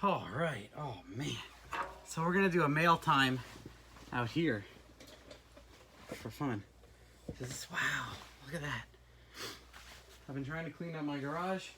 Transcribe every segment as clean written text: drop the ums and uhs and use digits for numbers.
All right, oh man. So we're gonna do a mail time out here for fun. Wow, look at that. I've been trying to clean up my garage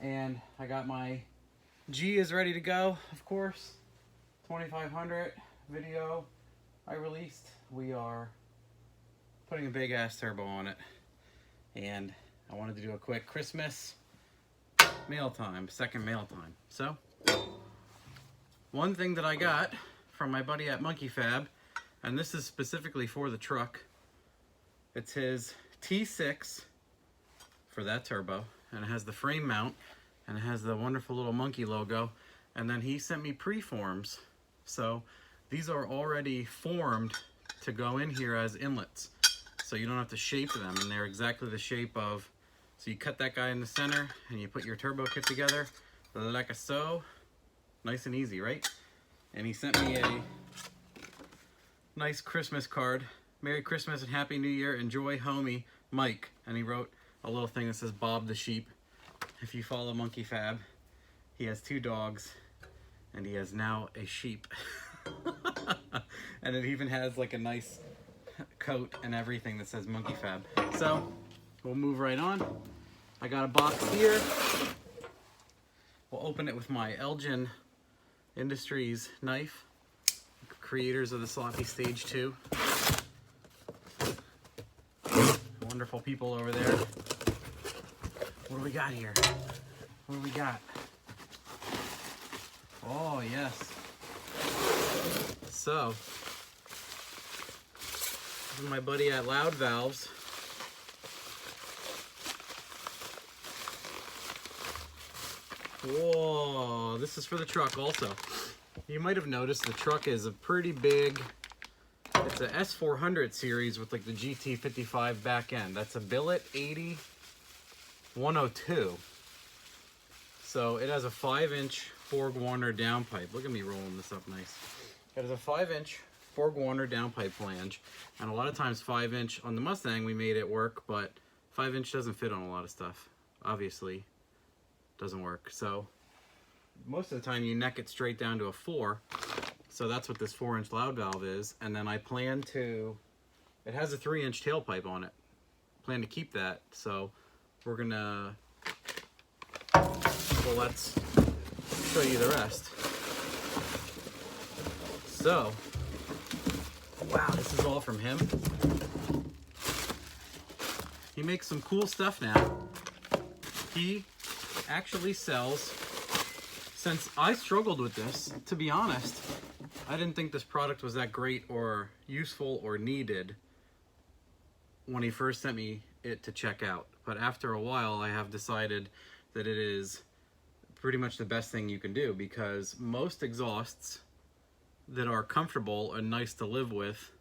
and I got my G is ready to go, of course. 2500 video I released. We are putting a big ass turbo on it. And I wanted to do a quick Christmas mail time, second mail time. So, one thing that I got from my buddy at Monkey Fab, and this is specifically for the truck. It's his T6 for that turbo, and it has the frame mount, and it has the wonderful little monkey logo. And then he sent me preforms. So these are already formed to go in here as inlets. So you don't have to shape them, and they're exactly the shape of, so you cut that guy in the center and you put your turbo kit together like so. Nice and easy, right? And he sent me a nice Christmas card. Merry Christmas and Happy New Year. Enjoy, homie, Mike. And he wrote a little thing that says Bob the Sheep. If you follow Monkey Fab, he has 2 dogs and he has now a sheep. And it even has like a nice coat and everything that says Monkey Fab. So we'll move right on. I got a box here. We'll open it with my Elgin Industries knife, creators of the Sloppy Stage 2. Wonderful people over there. What do we got here? What do we got? Oh, yes. So, this is my buddy at Loud Valves. Whoa, this is for the truck also. You might have noticed the truck is a pretty big, it's a S400 series with like the GT55 back end. That's a billet 80 102. So it has a 5-inch Borg Warner downpipe. Look at me rolling this up nice. It has a 5-inch Borg Warner downpipe flange. And a lot of times 5-inch, on the Mustang we made it work, but 5-inch doesn't fit on a lot of stuff. Obviously, doesn't work. So most of the time you neck it straight down to a 4. So that's what this 4-inch Loud Valve is. And then I plan to, it has a 3-inch tailpipe on it. Plan to keep that. So we're gonna, well, let's show you the rest. So, wow, this is all from him. He makes some cool stuff now. He actually sells, since I struggled with this, to be honest, I didn't think this product was that great or useful or needed when he first sent me it to check out. But after a while, I have decided that it is pretty much the best thing you can do, because most exhausts that are comfortable and nice to live with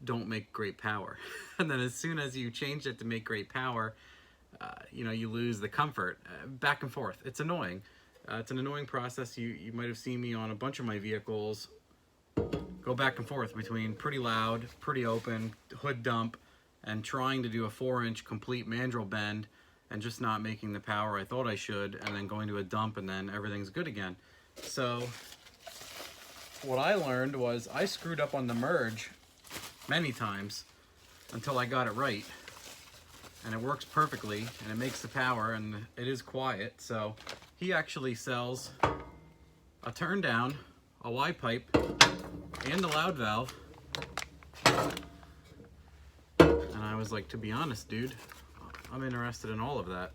don't make great power. And then as soon as you change it to make great power, you know, you lose the comfort. Back and forth. It's annoying. It's an annoying process. You might have seen me on a bunch of my vehicles go back and forth between pretty loud, pretty open, hood dump, and trying to do a 4-inch complete mandrel bend and just not making the power I thought I should, and then going to a dump and then everything's good again. So what I learned was I screwed up on the merge many times until I got it right. And it works perfectly, and it makes the power, and it is quiet. So he actually sells a turn down, a Y pipe, and a Loud Valve. And I was like, to be honest, dude, I'm interested in all of that.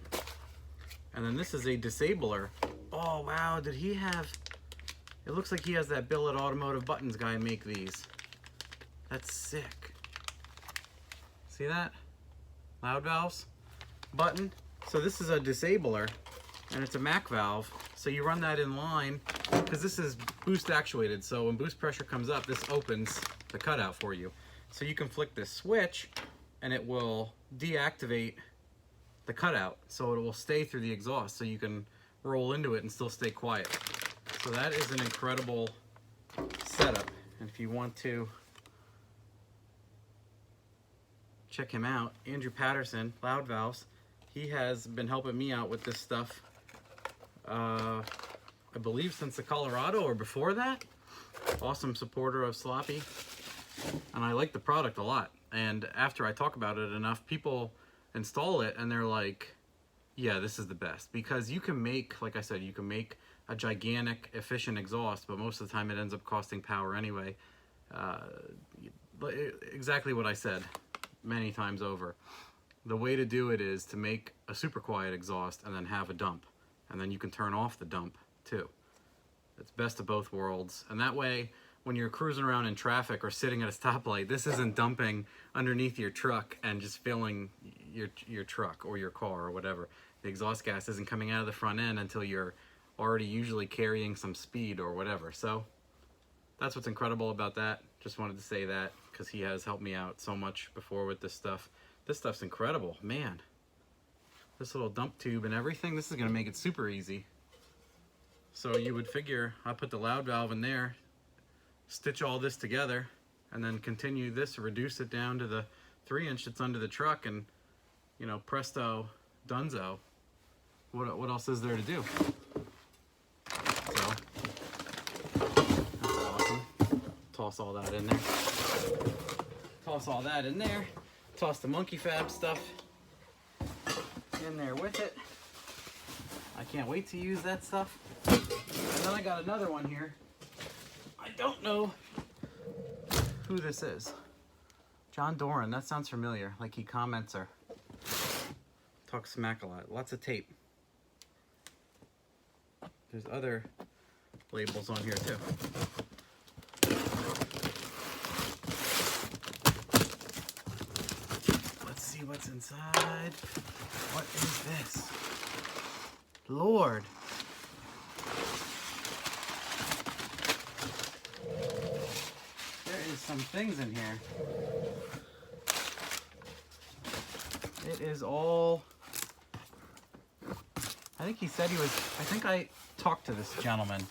And then this is a disabler. Oh wow, did he have, it looks like he has that Billet Automotive Buttons guy make these. That's sick. See that? Loud Valves button. So this is a disabler, and it's a Mac valve. So you run that in line, because this is boost actuated. So when boost pressure comes up, this opens the cutout for you. So you can flick this switch and it will deactivate the cutout. So it will stay through the exhaust, so you can roll into it and still stay quiet. So that is an incredible setup. And if you want to check him out, Andrew Patterson, Loud Valves, he has been helping me out with this stuff I believe since the Colorado or before that. Awesome supporter of Sloppy, and I like the product a lot. And after I talk about it enough, people install it and they're like, yeah, this is the best. Because you can make, like I said, you can make a gigantic efficient exhaust, but most of the time it ends up costing power anyway. Exactly what I said many times over. The way to do it is to make a super quiet exhaust and then have a dump, and then you can turn off the dump too. It's best of both worlds, and that way when you're cruising around in traffic or sitting at a stoplight, this isn't dumping underneath your truck and just filling your truck or your car or whatever. The exhaust gas isn't coming out of the front end until you're already usually carrying some speed or whatever. So that's what's incredible about that. Just wanted to say that because he has helped me out so much before with this stuff. This stuff's incredible, man. This little dump tube and everything, this is gonna make it super easy. So you would figure I put the loud valve in there, stitch all this together, and then continue this, reduce it down to the 3-inch that's under the truck, and you know, presto, dunzo. What else is there to do? So that's awesome. Toss all that in there. Toss all that in there. Toss the Monkey Fab stuff in there with it. I can't wait to use that stuff. And then I got another one here. I don't know who this is. John Doran, that sounds familiar. Like he comments or talks smack a lot. Lots of tape. There's other labels on here too. Let's see what's inside. What is this? Lord. There is some things in here. It is all... I think he said he was... I think I talked to this gentleman.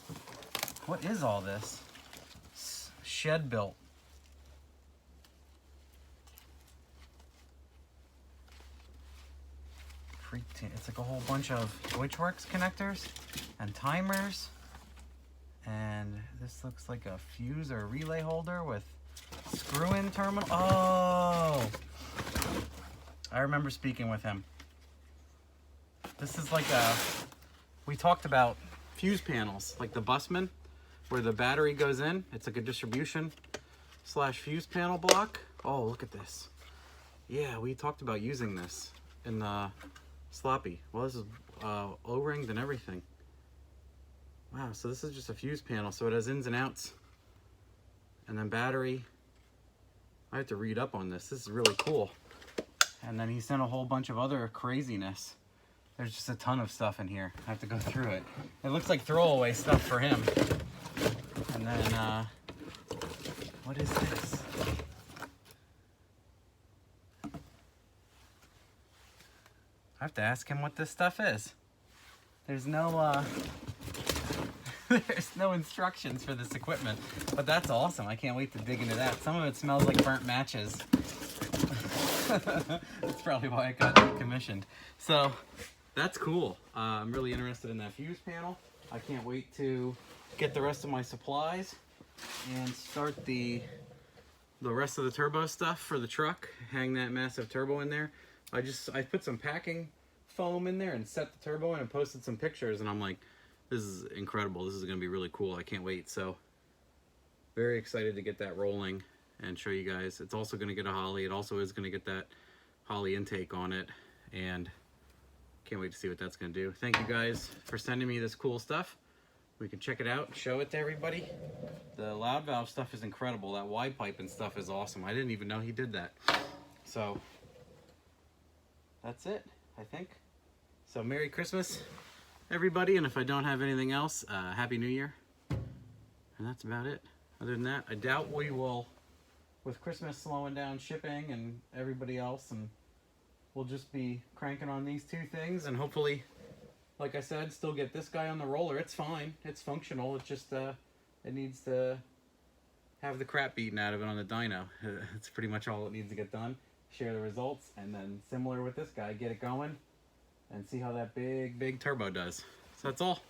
What is all this? Shed built. It's like a whole bunch of Deutschwerks connectors and timers. And this looks like a fuse or a relay holder with screw-in terminal. Oh! I remember speaking with him. This is like a... We talked about fuse panels, like the Bussmann, where the battery goes in. It's like a distribution / fuse panel block. Oh, look at this. Yeah, we talked about using this in the Sloppy. Well, this is O-ringed and everything. Wow, so this is just a fuse panel, so it has ins and outs. And then battery. I have to read up on this. This is really cool. And then he sent a whole bunch of other craziness. There's just a ton of stuff in here. I have to go through it. It looks like throwaway stuff for him. And then, what is this? I have to ask him what this stuff is. There's no, there's no instructions for this equipment, but that's awesome. I can't wait to dig into that. Some of it smells like burnt matches. That's probably why it got decommissioned. So that's cool. I'm really interested in that fuse panel. I can't wait to get the rest of my supplies and start the rest of the turbo stuff for the truck. Hang that massive turbo in there. I put some packing foam in there and set the turbo in and posted some pictures, and I'm like, this is incredible. This is going to be really cool. I can't wait. So very excited to get that rolling and show you guys. It's also going to get a Holley. It also is going to get that Holley intake on it, and can't wait to see what that's going to do. Thank you guys for sending me this cool stuff. We can check it out, show it to everybody. The loud valve stuff is incredible. That wide pipe and stuff is awesome. I didn't even know he did that. So that's it, I think. So Merry Christmas, everybody, and if I don't have anything else, Happy New Year. And that's about it. Other than that, I doubt we will, with Christmas slowing down shipping and everybody else, and we'll just be cranking on these two things, and hopefully, like I said, still get this guy on the roller. It's fine. It's functional. It's just, it needs to have the crap beaten out of it on the dyno. That's pretty much all it needs to get done. Share the results, and then similar with this guy, get it going and see how that big turbo does. So that's all.